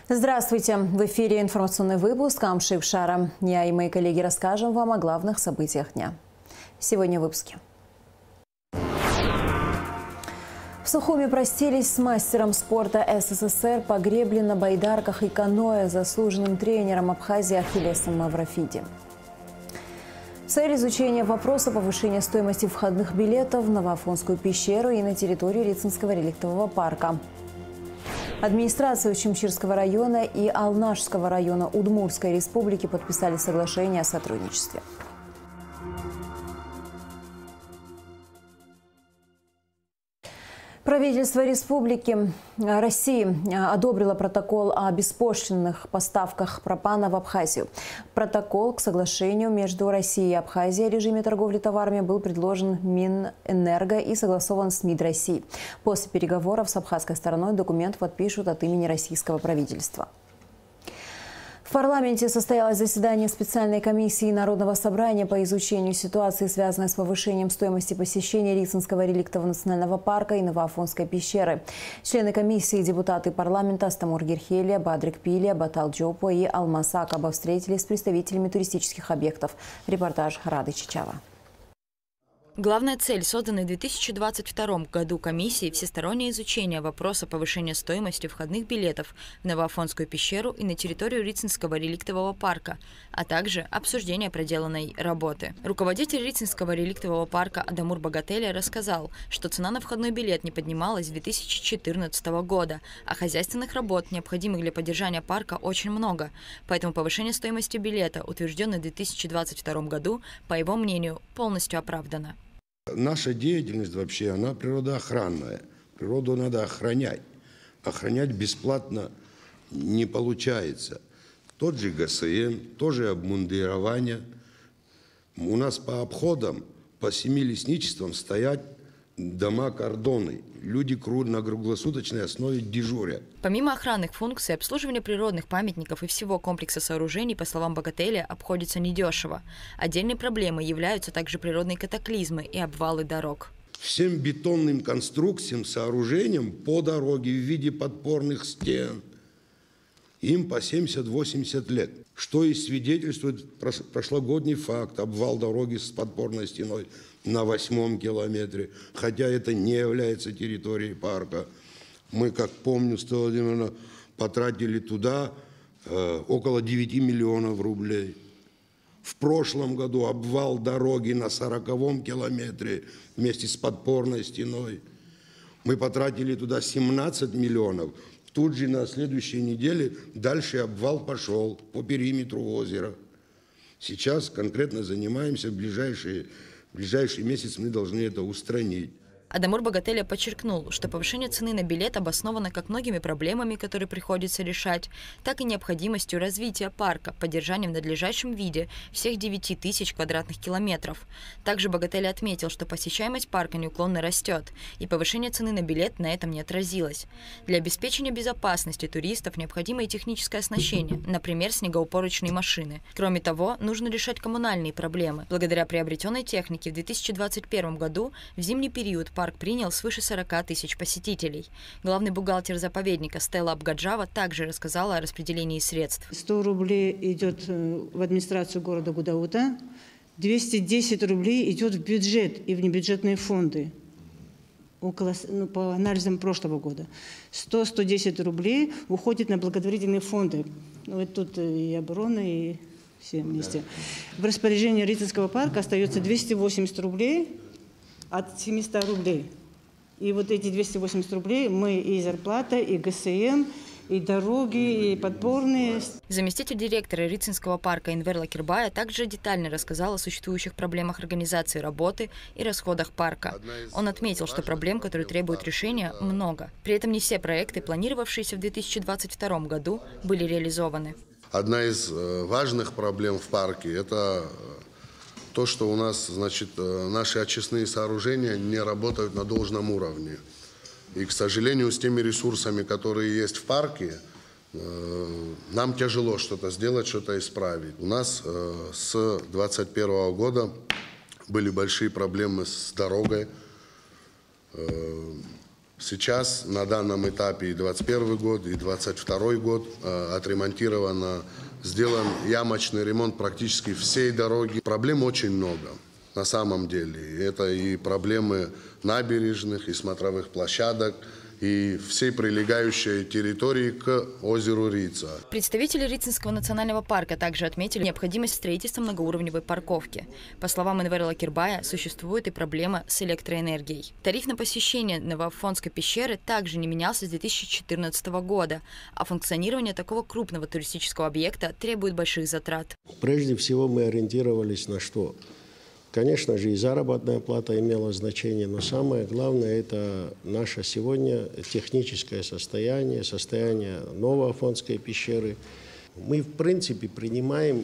Здравствуйте! В эфире информационный выпуск «Амши Шара». Я и мои коллеги расскажем вам о главных событиях дня. Сегодня в выпуске. В Сухуми простились с мастером спорта СССР по гребле на байдарках и каноэ, заслуженным тренером Абхазии Ахиллесом Маврофиди. Цель изучения вопроса повышения стоимости входных билетов в Новоафонскую пещеру и на территорию Рицинского реликтового парка. Администрация Учимчирского района и Алнашского района Удмуртской республики подписали соглашение о сотрудничестве. Правительство Республики России одобрило протокол о беспошлинных поставках пропана в Абхазию. Протокол к соглашению между Россией и Абхазией о режиме торговли товарами был предложен Минэнерго и согласован с МИД России. После переговоров с абхазской стороной документ подпишут от имени российского правительства. В парламенте состоялось заседание специальной комиссии Народного собрания по изучению ситуации, связанной с повышением стоимости посещения Рицинского реликтового национального парка и Новоафонской пещеры. Члены комиссии и депутаты парламента Астамур Герхелия, Бадрик Пилия, Батал Джопо и Алмаз Акаба встретились с представителями туристических объектов. Репортаж Рады Чичава. Главная цель созданной в 2022 году комиссии – всестороннее изучение вопроса повышения стоимости входных билетов в Новоафонскую пещеру и на территорию Рицинского реликтового парка, а также обсуждение проделанной работы. Руководитель Рицинского реликтового парка Адамур Багателя рассказал, что цена на входной билет не поднималась с 2014 года, а хозяйственных работ, необходимых для поддержания парка, очень много. Поэтому повышение стоимости билета, утвержденное в 2022 году, по его мнению, полностью оправдано. Наша деятельность вообще, она природоохранная. Природу надо охранять. Охранять бесплатно не получается. Тот же ГСМ, тоже обмундирование. У нас по обходам, по 7 лесничествам стоят дома-кордоны. Люди на круглосуточной основе дежурят. Помимо охранных функций, обслуживание природных памятников и всего комплекса сооружений, по словам Багателя, обходится недешево. Отдельной проблемой являются также природные катаклизмы и обвалы дорог. Всем бетонным конструкциям, сооружениям по дороге в виде подпорных стен им по 70-80 лет. Что и свидетельствует прошлогодний факт: обвал дороги с подпорной стеной на 8-м километре, хотя это не является территорией парка. Мы, как помню, Стелла Владимировна, потратили туда около 9 миллионов рублей. В прошлом году обвал дороги на 40-м километре вместе с подпорной стеной. Мы потратили туда 17 миллионов. Тут же на следующей неделе дальше обвал пошел по периметру озера. Сейчас конкретно занимаемся, в ближайший месяц мы должны это устранить. Адамур Багателя подчеркнул, что повышение цены на билет обосновано как многими проблемами, которые приходится решать, так и необходимостью развития парка, поддержанием в надлежащем виде всех 9000 квадратных километров. Также Багателя отметил, что посещаемость парка неуклонно растет, и повышение цены на билет на этом не отразилось. Для обеспечения безопасности туристов необходимо и техническое оснащение, например, снегоупорочные машины. Кроме того, нужно решать коммунальные проблемы. Благодаря приобретенной технике в 2021 году в зимний период парк принял свыше 40 тысяч посетителей. Главный бухгалтер заповедника Стелла Абгаджава также рассказала о распределении средств. 100 рублей идет в администрацию города Гудаута, 210 рублей идет в бюджет и в небюджетные фонды. По анализам прошлого года. 100-110 рублей уходит на благотворительные фонды. Вот тут и оборона, и все вместе. В распоряжении Рицинского парка остается 280 рублей от 700 рублей. И вот эти 280 рублей мы и зарплата, и ГСМ, и дороги, и подпорные. Заместитель директора Рицинского парка Энвер Лакирбая также детально рассказал о существующих проблемах организации работы и расходах парка. Он отметил, что проблем, которые требуют решения, много. При этом не все проекты, планировавшиеся в 2022 году, были реализованы. Одна из важных проблем в парке – это то, что у нас, наши очистные сооружения не работают на должном уровне. И, к сожалению, с теми ресурсами, которые есть в парке, нам тяжело что-то сделать, что-то исправить. У нас с 2021 года были большие проблемы с дорогой. Сейчас на данном этапе и 2021 год, и 2022 год отремонтировано, сделан ямочный ремонт практически всей дороги. Проблем очень много на самом деле. Это и проблемы набережных, и смотровых площадок, и всей прилегающей территории к озеру Рица. Представители Рицинского национального парка также отметили необходимость строительства многоуровневой парковки. По словам Энвера Лакирбая, существует и проблема с электроэнергией. Тариф на посещение Новоафонской пещеры также не менялся с 2014 года, а функционирование такого крупного туристического объекта требует больших затрат. Прежде всего мы ориентировались на что? Конечно же, и заработная плата имела значение, но самое главное – это наше сегодня техническое состояние, состояние Новоафонской пещеры. Мы, в принципе, принимаем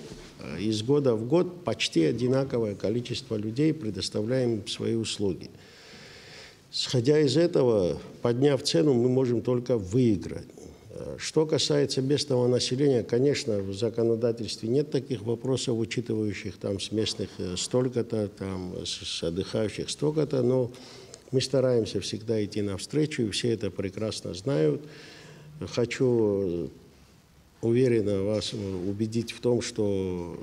из года в год почти одинаковое количество людей, предоставляем свои услуги. Сходя из этого, подняв цену, мы можем только выиграть. Что касается местного населения, конечно, в законодательстве нет таких вопросов, учитывающих там с местных столько-то, там с отдыхающих столько-то, но мы стараемся всегда идти навстречу, и все это прекрасно знают. Хочу уверенно вас убедить в том, что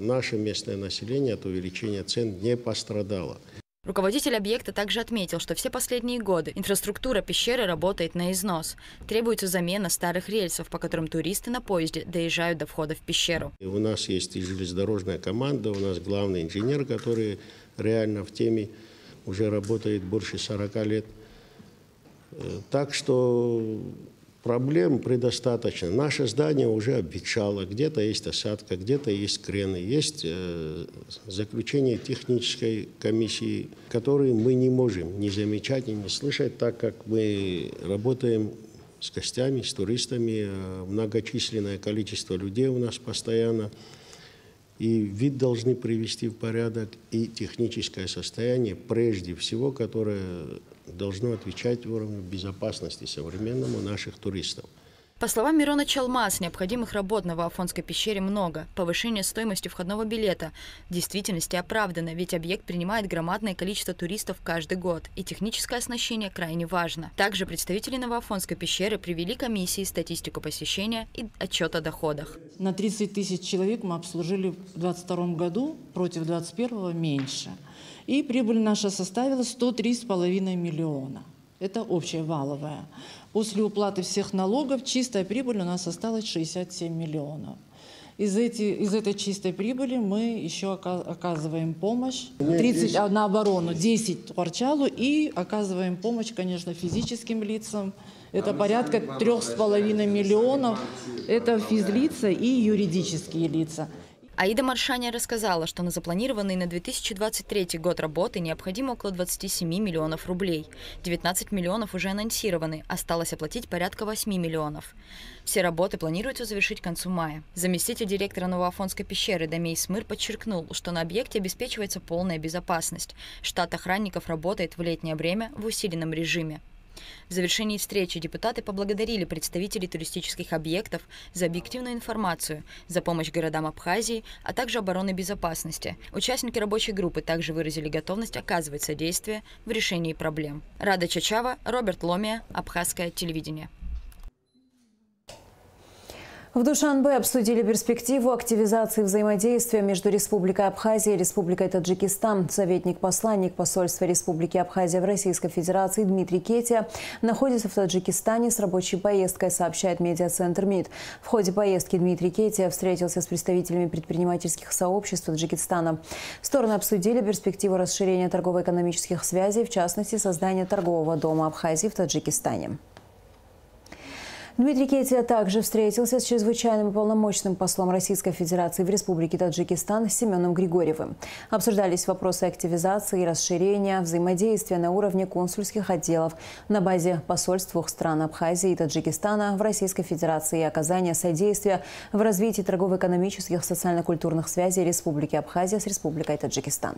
наше местное население от увеличения цен не пострадало. Руководитель объекта также отметил, что все последние годы инфраструктура пещеры работает на износ. Требуется замена старых рельсов, по которым туристы на поезде доезжают до входа в пещеру. У нас есть и железнодорожная команда, у нас главный инженер, который реально в теме уже работает больше 40 лет. Так что проблем предостаточно. Наше здание уже обветшало, где-то есть осадка, где-то есть крены, есть заключение технической комиссии, которые мы не можем не замечать и не слышать, так как мы работаем с гостями, с туристами, многочисленное количество людей у нас постоянно. И вид должны привести в порядок и техническое состояние, прежде всего, которое должно отвечать уровню безопасности современному наших туристов. По словам Мирона Чалмас, необходимых работ в Новоафонской пещере много. Повышение стоимости входного билета в действительности оправдано, ведь объект принимает громадное количество туристов каждый год, и техническое оснащение крайне важно. Также представители Новоафонской пещеры привели комиссии статистику посещения и отчет о доходах. На 30 тысяч человек мы обслужили в 2022 году, против 2021 меньше. И прибыль наша составила 103,5 миллиона. Это общая валовая. После уплаты всех налогов чистая прибыль у нас осталась 67 миллионов. Из этой чистой прибыли мы еще оказываем помощь 30 на оборону, 10 Порчалу, и оказываем помощь, конечно, физическим лицам. Это порядка 3,5 миллионов. Это физлица и юридические лица. Аида Маршаня рассказала, что на запланированные на 2023 год работы необходимо около 27 миллионов рублей. 19 миллионов уже анонсированы, осталось оплатить порядка 8 миллионов. Все работы планируется завершить к концу мая. Заместитель директора Новоафонской пещеры Дамей Смыр подчеркнул, что на объекте обеспечивается полная безопасность. Штат охранников работает в летнее время в усиленном режиме. В завершении встречи депутаты поблагодарили представителей туристических объектов за объективную информацию, за помощь городам Абхазии, а также обороны безопасности. Участники рабочей группы также выразили готовность оказывать содействие в решении проблем. Рада Чачава, Роберт Ломия, Абхазское телевидение. В Душанбе обсудили перспективу активизации взаимодействия между Республикой Абхазия и Республикой Таджикистан. Советник-посланник посольства Республики Абхазия в Российской Федерации Дмитрий Кетия находится в Таджикистане с рабочей поездкой, сообщает медиацентр МИД. В ходе поездки Дмитрий Кетия встретился с представителями предпринимательских сообществ Таджикистана. Стороны обсудили перспективу расширения торгово-экономических связей, в частности, создания торгового дома Абхазии в Таджикистане. Дмитрий Кетия также встретился с чрезвычайным и полномочным послом Российской Федерации в Республике Таджикистан Семеном Григорьевым. Обсуждались вопросы активизации и расширения взаимодействия на уровне консульских отделов на базе посольств двух стран Абхазии и Таджикистана в Российской Федерации и оказания содействия в развитии торгово-экономических социально-культурных связей Республики Абхазия с Республикой Таджикистан.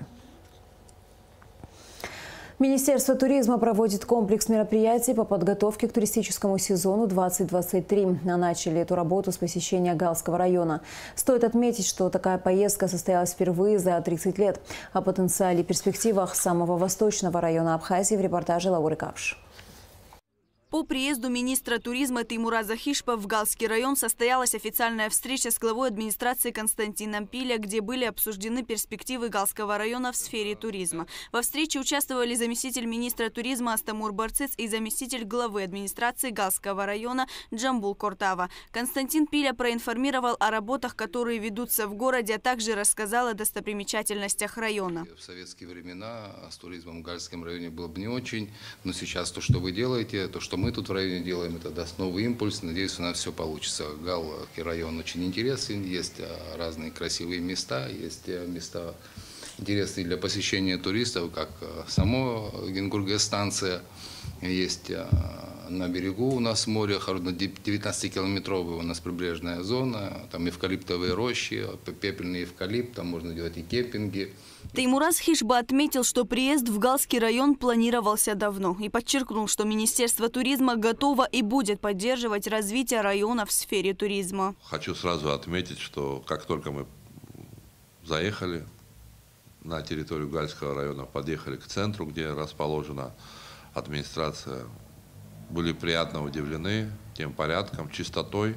Министерство туризма проводит комплекс мероприятий по подготовке к туристическому сезону 2023. Начали эту работу с посещения Галского района. Стоит отметить, что такая поездка состоялась впервые за 30 лет. О потенциале и перспективах самого восточного района Абхазии в репортаже Лауры Капш. По приезду министра туризма Теймураза Хишпа в Галский район состоялась официальная встреча с главой администрации Константином Пиля, где были обсуждены перспективы Галского района в сфере туризма. Во встрече участвовали заместитель министра туризма Астамур Барциц и заместитель главы администрации Галского района Джамбул Кортава. Константин Пиля проинформировал о работах, которые ведутся в городе, а также рассказал о достопримечательностях района. В советские времена с туризмом в Гальском районе было бы не очень, но сейчас то, что вы делаете, то, что мы тут в районе делаем, это даст новый импульс. Надеюсь, у нас все получится. Галский район очень интересен, есть разные красивые места, есть места интересные для посещения туристов, как само Генгурге-станция, есть на берегу у нас море, 19-километровая у нас прибрежная зона, там эвкалиптовые рощи, пепельный эвкалипт, там можно делать и кемпинги. Теймураз Хишба отметил, что приезд в Галский район планировался давно и подчеркнул, что Министерство туризма готово и будет поддерживать развитие района в сфере туризма. Хочу сразу отметить, что как только мы заехали на территорию Гальского района, подъехали к центру, где расположена администрация, были приятно удивлены тем порядком, чистотой,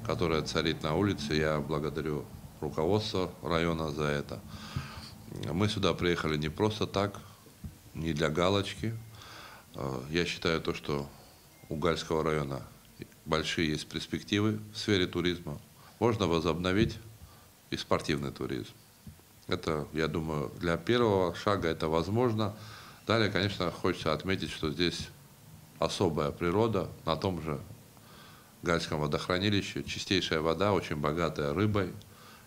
которая царит на улице. Я благодарю руководство района за это. Мы сюда приехали не просто так, не для галочки. Я считаю, что у Гальского района большие есть перспективы в сфере туризма. Можно возобновить и спортивный туризм. Это, я думаю, для первого шага это возможно. Далее, конечно, хочется отметить, что здесь особая природа на том же Гальском водохранилище. Чистейшая вода, очень богатая рыбой.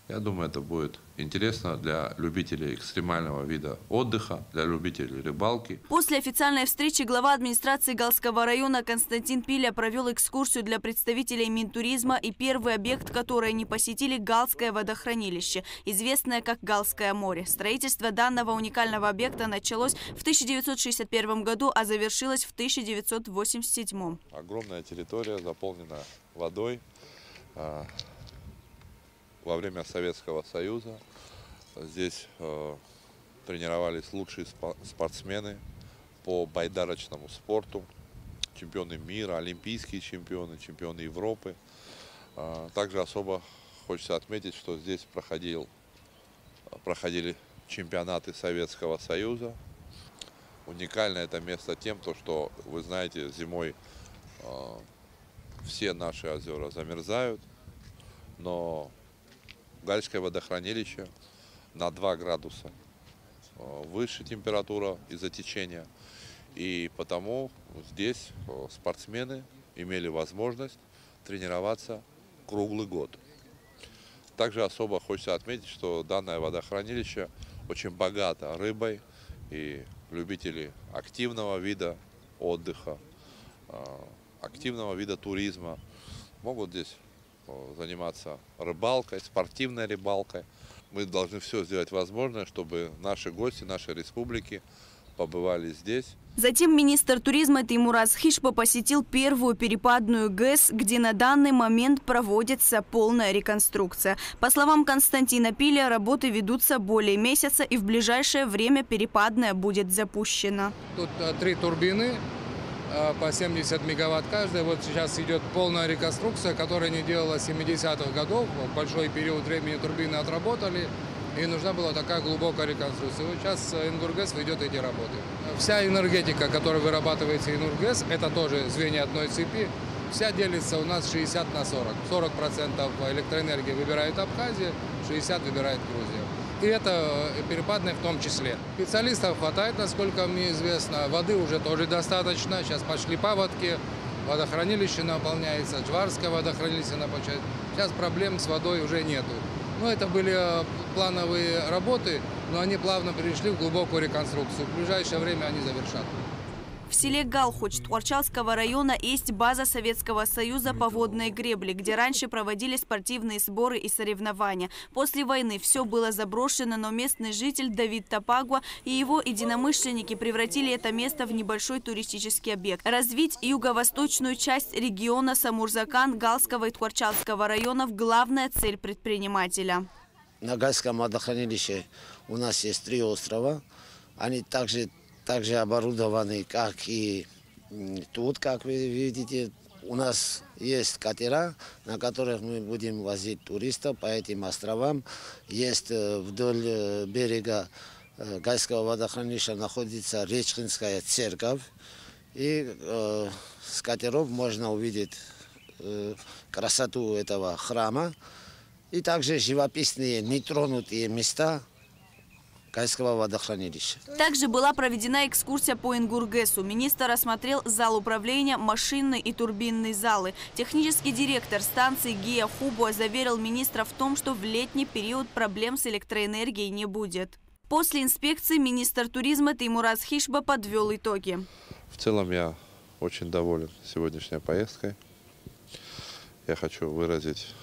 Я думаю, это будет интересно для любителей экстремального вида отдыха, для любителей рыбалки. После официальной встречи глава администрации Галского района Константин Пиля провел экскурсию для представителей Минтуризма, и первый объект, который они посетили, Галское водохранилище, известное как Галское море. Строительство данного уникального объекта началось в 1961 году, а завершилось в 1987. Огромная территория заполнена водой. Во время Советского Союза здесь тренировались лучшие спортсмены по байдарочному спорту, чемпионы мира, олимпийские чемпионы, чемпионы Европы. Также особо хочется отметить, что здесь проходили чемпионаты Советского Союза. Уникально это место тем, что, вы знаете, зимой все наши озера замерзают, но Гальское водохранилище на 2 градуса выше температура из-за течения. И потому здесь спортсмены имели возможность тренироваться круглый год. Также особо хочется отметить, что данное водохранилище очень богато рыбой, и любители активного вида отдыха, активного вида туризма могут здесь заниматься рыбалкой, спортивной рыбалкой. Мы должны все сделать возможное, чтобы наши гости, наши республики побывали здесь. Затем министр туризма Теймураз Хишпа посетил первую перепадную ГЭС, где на данный момент проводится полная реконструкция. По словам Константина Пиля, работы ведутся более месяца, и в ближайшее время перепадная будет запущена. Тут 3 турбины по 70 мегаватт каждая. Вот сейчас идет полная реконструкция, которая не делалась с 70-х годов. Большой период времени турбины отработали, и нужна была такая глубокая реконструкция. Вот сейчас Ингургэс ведет эти работы. Вся энергетика, которая вырабатывается Ингургэс, это тоже звенья одной цепи. Вся делится у нас 60 на 40. 40% электроэнергии выбирает Абхазия, 60% выбирает Грузия. И это перепадная в том числе. Специалистов хватает, насколько мне известно. Воды уже тоже достаточно. Сейчас пошли паводки, водохранилище наполняется, Джварское водохранилище наполняется. Сейчас проблем с водой уже нету. Но это были плановые работы, но они плавно перешли в глубокую реконструкцию. В ближайшее время они завершат. В селе Галхуч Тхуарчалского района есть база Советского Союза по водной гребле, где раньше проводили спортивные сборы и соревнования. После войны все было заброшено, но местный житель Давид Тапагва и его единомышленники превратили это место в небольшой туристический объект. Развить юго-восточную часть региона Самурзакан Галского и Тхуарчалского районов – главная цель предпринимателя. На Гальском водохранилище у нас есть 3 острова. Они также оборудованы, как и Тут, как вы видите, у нас есть катера, на которых мы будем возить туристов по этим островам. Есть вдоль берега Гальского водохранилища находится Речкинская церковь. И с катеров можно увидеть красоту этого храма. И также живописные нетронутые места Гальского водохранилища. Также была проведена экскурсия по Ингургесу. Министр осмотрел зал управления, машинный и турбинный залы. Технический директор станции Гия Хубуа заверил министра в том, что в летний период проблем с электроэнергией не будет. После инспекции министр туризма Теймураз Хишба подвел итоги. В целом я очень доволен сегодняшней поездкой. Я хочу выразить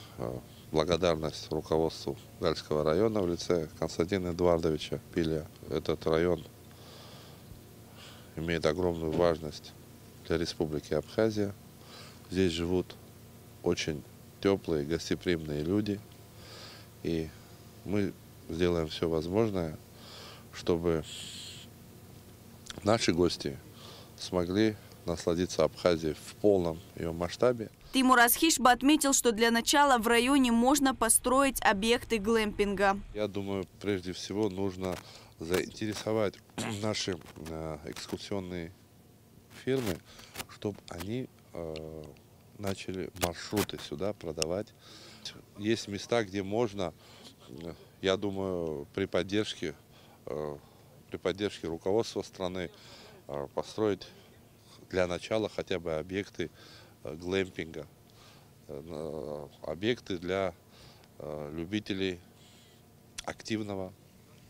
благодарность руководству Гальского района в лице Константина Эдуардовича Пиля. Этот район имеет огромную важность для Республики Абхазия. Здесь живут очень теплые, гостеприимные люди. И мы сделаем все возможное, чтобы наши гости смогли насладиться Абхазией в полном ее масштабе. Теймураз Хишба отметил, что для начала в районе можно построить объекты глэмпинга. Я думаю, прежде всего нужно заинтересовать наши экскурсионные фирмы, чтобы они начали маршруты сюда продавать. Есть места, где можно, я думаю, при поддержке руководства страны построить для начала хотя бы объекты глэмпинга, объекты для любителей активного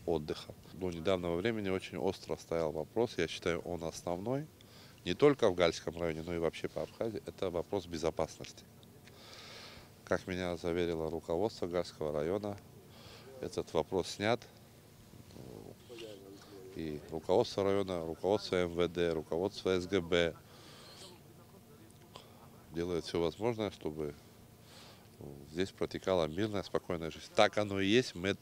отдыха. До недавнего времени очень остро стоял вопрос, я считаю, он основной, не только в Гальском районе, но и вообще по Абхазии, это вопрос безопасности. Как меня заверило руководство Гальского района, этот вопрос снят. И руководство района, руководство МВД, руководство СГБ делает все возможное, чтобы здесь протекала мирная, спокойная жизнь. Так оно и есть, мы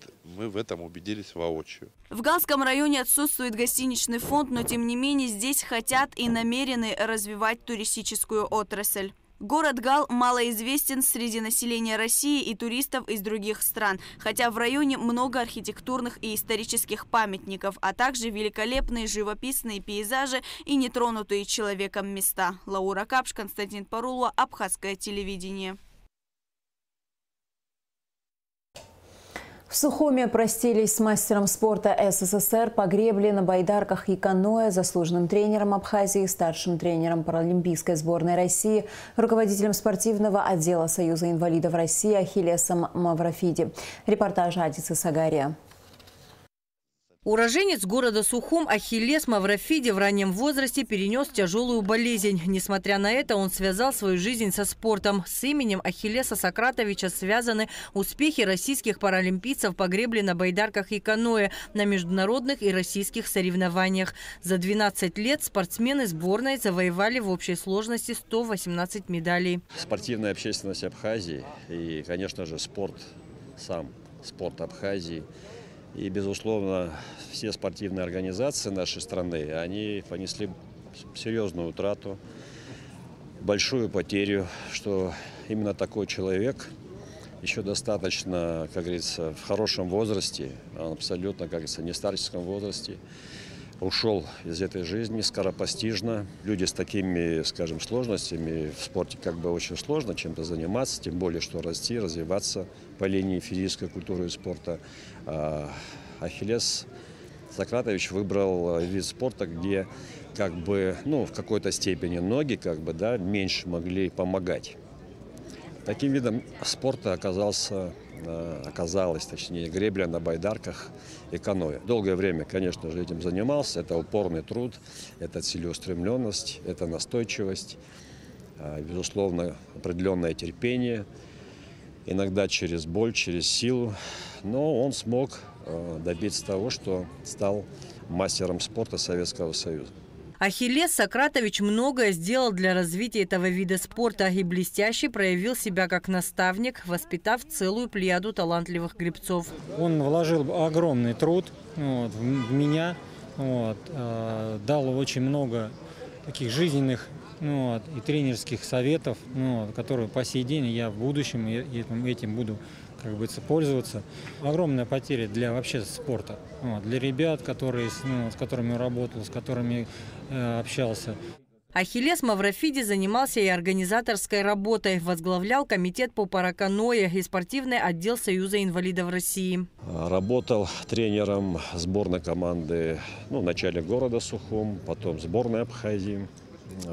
в этом убедились воочию. В Галском районе отсутствует гостиничный фонд, но тем не менее здесь хотят и намерены развивать туристическую отрасль. Город Гал малоизвестен среди населения России и туристов из других стран, хотя в районе много архитектурных и исторических памятников, а также великолепные живописные пейзажи и нетронутые человеком места. Лаура Капш, Константин Парулова, Абхазское телевидение. В Сухуме простились с мастером спорта СССР по гребле на байдарках и каноэ, заслуженным тренером Абхазии, старшим тренером паралимпийской сборной России, руководителем спортивного отдела Союза инвалидов России Ахиллесом Маврофиди. Репортаж Адисы Сагария. Уроженец города Сухум Ахиллес Маврофиди в раннем возрасте перенес тяжелую болезнь. Несмотря на это, он связал свою жизнь со спортом. С именем Ахиллеса Сократовича связаны успехи российских паралимпийцев по гребле на байдарках и каноэ на международных и российских соревнованиях. За 12 лет спортсмены сборной завоевали в общей сложности 118 медалей. Спортивная общественность Абхазии и, конечно же, спорт Абхазии. И, безусловно, все спортивные организации нашей страны, они понесли серьезную утрату, большую потерю, что именно такой человек еще достаточно, как говорится, в хорошем возрасте, он абсолютно, как говорится, не в старческом возрасте, ушел из этой жизни скоропостижно. Люди с такими, скажем, сложностями в спорте как бы очень сложно чем-то заниматься, тем более, что расти, развиваться по линии физической культуры и спорта. Ахиллес Сократович выбрал вид спорта, где как бы, в какой-то степени ноги меньше могли помогать. Таким видом спорта оказалась гребля на байдарках и каноэ. Долгое время, конечно же, этим занимался. Это упорный труд, это целеустремленность, это настойчивость, безусловно, определенное терпение, иногда через боль, через силу. Но он смог добиться того, что стал мастером спорта Советского Союза. Ахиллес Сократович многое сделал для развития этого вида спорта и блестяще проявил себя как наставник, воспитав целую плеяду талантливых гребцов. Он вложил огромный труд в меня, дал очень много таких жизненных и тренерских советов, которые по сей день я в будущем этим буду, как говорится, пользоваться. Огромная потеря для вообще спорта, для ребят, с которыми работал, с которыми общался. Ахиллес Маврофиди занимался и организаторской работой, возглавлял комитет по параканое и спортивный отдел Союза инвалидов России. Работал тренером сборной команды в начале города Сухум, потом сборной Абхазии.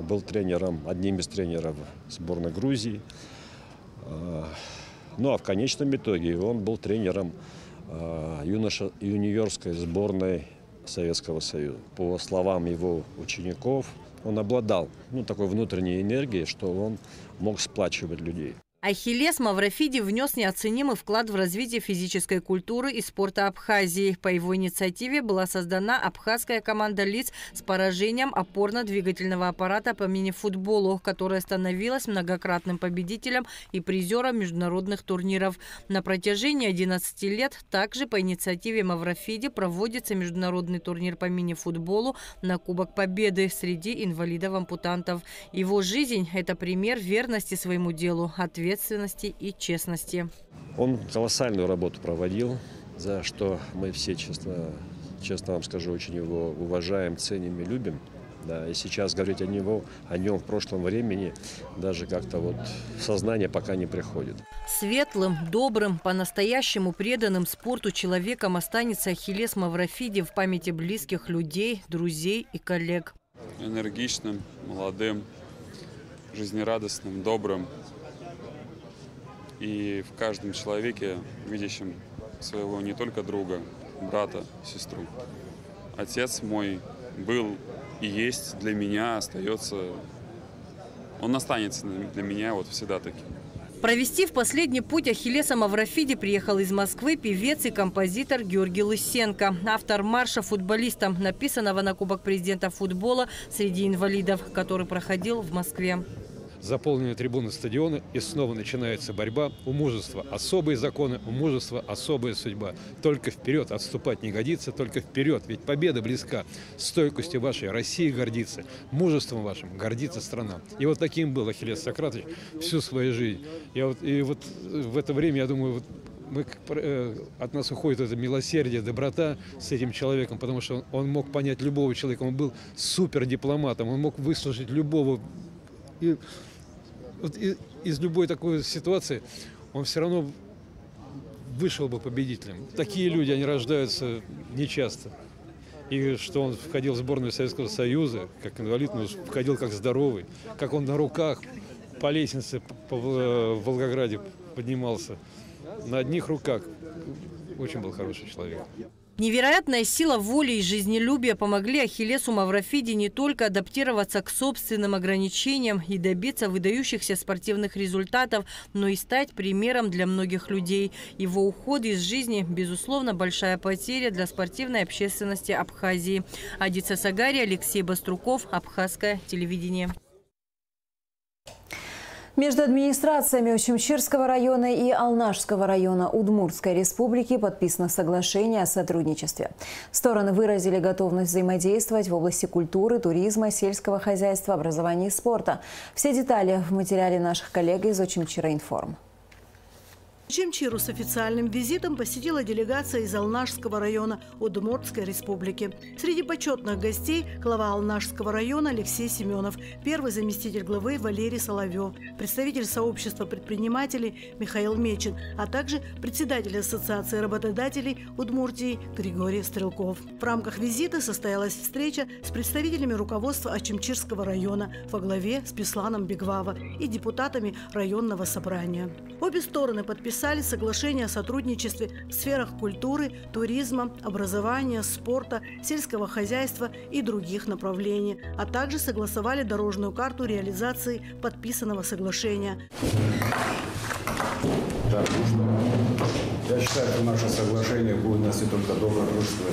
Был одним из тренеров сборной Грузии. А в конечном итоге он был тренером юниорской сборной Советского Союза. По словам его учеников, он обладал такой внутренней энергией, что он мог сплачивать людей. Ахиллес Маврофиди внес неоценимый вклад в развитие физической культуры и спорта Абхазии. По его инициативе была создана абхазская команда лиц с поражением опорно-двигательного аппарата по мини-футболу, которая становилась многократным победителем и призером международных турниров. На протяжении 11 лет также по инициативе Маврофиди проводится международный турнир по мини-футболу на Кубок Победы среди инвалидов-ампутантов. Его жизнь – это пример верности своему делу, ответственности и честности. Он колоссальную работу проводил, за что мы все, честно вам скажу, очень его уважаем, ценим и любим. И сейчас говорить о нем в прошлом времени даже как-то в сознание пока не приходит. Светлым, добрым, по-настоящему преданным спорту человеком останется Ахиллес Маврофиди в памяти близких людей, друзей и коллег. Энергичным, молодым, жизнерадостным, добрым. И в каждом человеке, видящем своего не только друга, брата, сестру. Отец мой был и есть для меня, остается, он останется для меня всегда таким. Провести в последний путь Ахиллеса Маврофиди приехал из Москвы певец и композитор Георгий Лысенко, автор марша футболистам, написанного на Кубок президента футбола среди инвалидов, который проходил в Москве. Заполнены трибуны стадиона, и снова начинается борьба. У мужества особые законы, у мужества особая судьба. Только вперед, отступать не годится, только вперед, ведь победа близка. Стойкостью вашей Россия гордится, мужеством вашим гордится страна. И таким был Ахиллес Сократович всю свою жизнь. И в это время, я думаю, от нас уходит это милосердие, доброта с этим человеком, потому что он мог понять любого человека, он был супердипломатом, он мог выслушать любого. И из любой такой ситуации он все равно вышел бы победителем. Такие люди, они рождаются нечасто. И что он входил в сборную Советского Союза, как инвалид, но входил как здоровый, как он на руках по лестнице в Волгограде поднимался. На одних руках. Очень был хороший человек. Невероятная сила воли и жизнелюбия помогли Ахиллесу Маврофиди не только адаптироваться к собственным ограничениям и добиться выдающихся спортивных результатов, но и стать примером для многих людей. Его уход из жизни, безусловно, большая потеря для спортивной общественности Абхазии. Адица Сагари, Алексей Баструков, Абхазское телевидение. Между администрациями Очимчирского района и Алнашского района Удмуртской республики подписано соглашение о сотрудничестве. Стороны выразили готовность взаимодействовать в области культуры, туризма, сельского хозяйства, образования и спорта. Все детали в материале наших коллег из Очимчира-Информ. Очимчиру с официальным визитом посетила делегация из Алнашского района Удмуртской республики. Среди почетных гостей глава Алнашского района Алексей Семенов, первый заместитель главы Валерий Соловьев, представитель сообщества предпринимателей Михаил Мечин, а также председатель Ассоциации работодателей Удмуртии Григорий Стрелков. В рамках визита состоялась встреча с представителями руководства Очимчирского района во главе с Бесланом Бегвава и депутатами районного собрания. Обе стороны подписали соглашение о сотрудничестве в сферах культуры, туризма, образования, спорта, сельского хозяйства и других направлений, а также согласовали дорожную карту реализации подписанного соглашения. Я считаю, что наше соглашение будет носить только добрый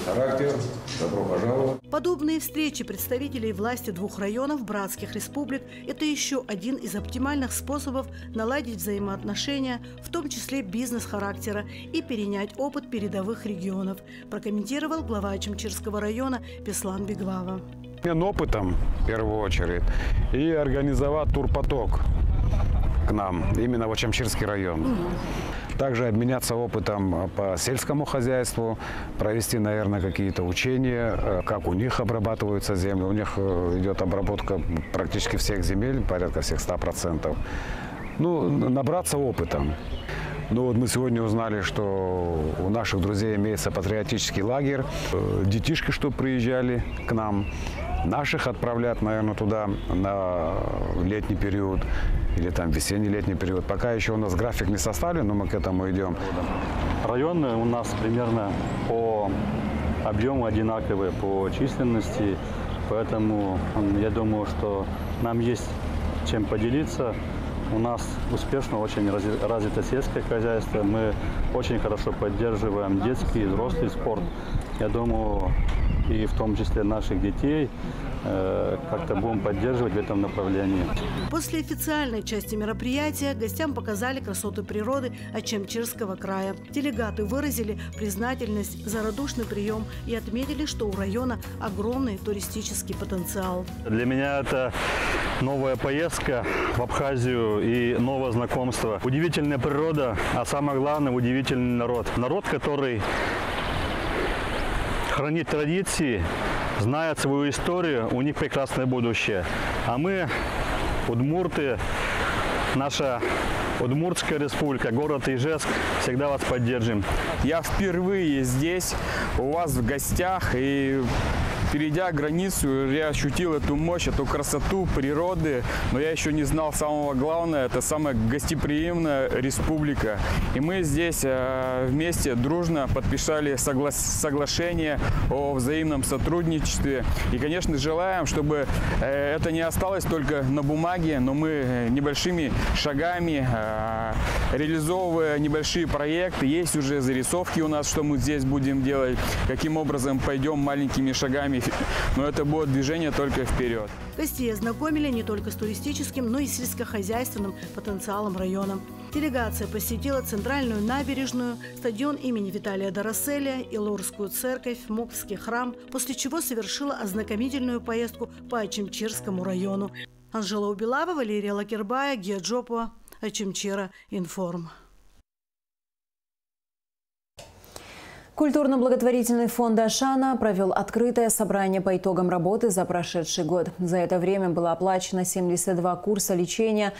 характер. Добро пожаловать. Подобные встречи представителей власти двух районов братских республик – это еще один из оптимальных способов наладить взаимоотношения, в том числе бизнес-характера, и перенять опыт передовых регионов, прокомментировал глава Очимчирского района Беслан Бегвава. Опытом, в первую очередь, и организовать турпоток к нам, именно в Очамчирский район. Также обменяться опытом по сельскому хозяйству, провести, наверное, какие-то учения, как у них обрабатываются земли. У них идет обработка практически всех земель, порядка всех 100%. Ну, набраться опытом. Ну вот мы сегодня узнали, что у наших друзей имеется патриотический лагерь. Детишки, что приезжали к нам, наших отправлять, наверное, туда на летний период или там весенний-летний период. Пока еще у нас график не составлен, но мы к этому идем. Районы у нас примерно по объему одинаковые, по численности, поэтому я думаю, что нам есть чем поделиться. У нас успешно очень развито сельское хозяйство. Мы очень хорошо поддерживаем детский и взрослый спорт. Я думаю, и в том числе наших детей как-то будем поддерживать в этом направлении. После официальной части мероприятия гостям показали красоты природы Очамчирского края. Делегаты выразили признательность за радушный прием и отметили, что у района огромный туристический потенциал. Для меня это новая поездка в Абхазию и новое знакомство. Удивительная природа, а самое главное – удивительный народ. Народ, который хранит традиции, знает свою историю, у них прекрасное будущее. А мы, удмурты, наша Удмуртская республика, город Ижевск, всегда вас поддержим. Я впервые здесь, у вас в гостях, и перейдя границу, я ощутил эту мощь, эту красоту природы, но я еще не знал самого главного, это самая гостеприимная республика. И мы здесь вместе дружно подписали соглашение о взаимном сотрудничестве. И, конечно, желаем, чтобы это не осталось только на бумаге, но мы небольшими шагами, реализовывая небольшие проекты, есть уже зарисовки у нас, что мы здесь будем делать, каким образом пойдем маленькими шагами. Но это будет движение только вперед. Гостей ознакомили не только с туристическим, но и сельскохозяйственным потенциалом района. Делегация посетила центральную набережную, стадион имени Виталия Дороселя, Илорскую церковь, Мокский храм, после чего совершила ознакомительную поездку по Очамчирскому району. Анжела Убилава, Валерия Лакербая, Гия Джопуа, Очамчира, Информ. Культурно-благотворительный фонд «Ашана» провел открытое собрание по итогам работы за прошедший год. За это время было оплачено 72 курса лечения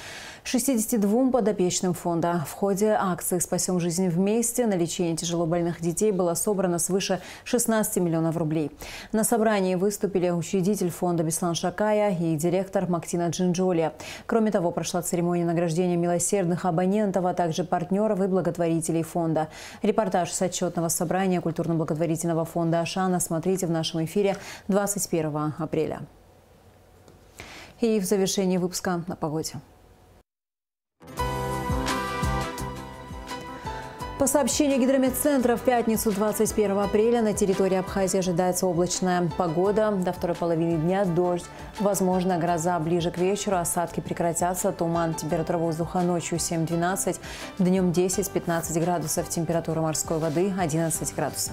62 подопечным фонда. В ходе акции «Спасем жизнь вместе» на лечение тяжелобольных детей было собрано свыше 16 миллионов рублей. На собрании выступили учредитель фонда Беслан Шакая и директор Мактина Джинджолия. Кроме того, прошла церемония награждения милосердных абонентов, а также партнеров и благотворителей фонда. Репортаж с отчетного собрания культурно-благотворительного фонда «Ашана» смотрите в нашем эфире 21 апреля. И в завершении выпуска о погоде. По сообщению гидрометцентра, в пятницу 21 апреля на территории Абхазии ожидается облачная погода. До второй половины дня дождь. Возможно, гроза ближе к вечеру. Осадки прекратятся. Туман. Температура воздуха ночью 7-12. Днем 10-15 градусов. Температура морской воды 11 градусов.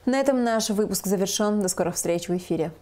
На этом наш выпуск завершен. До скорых встреч в эфире.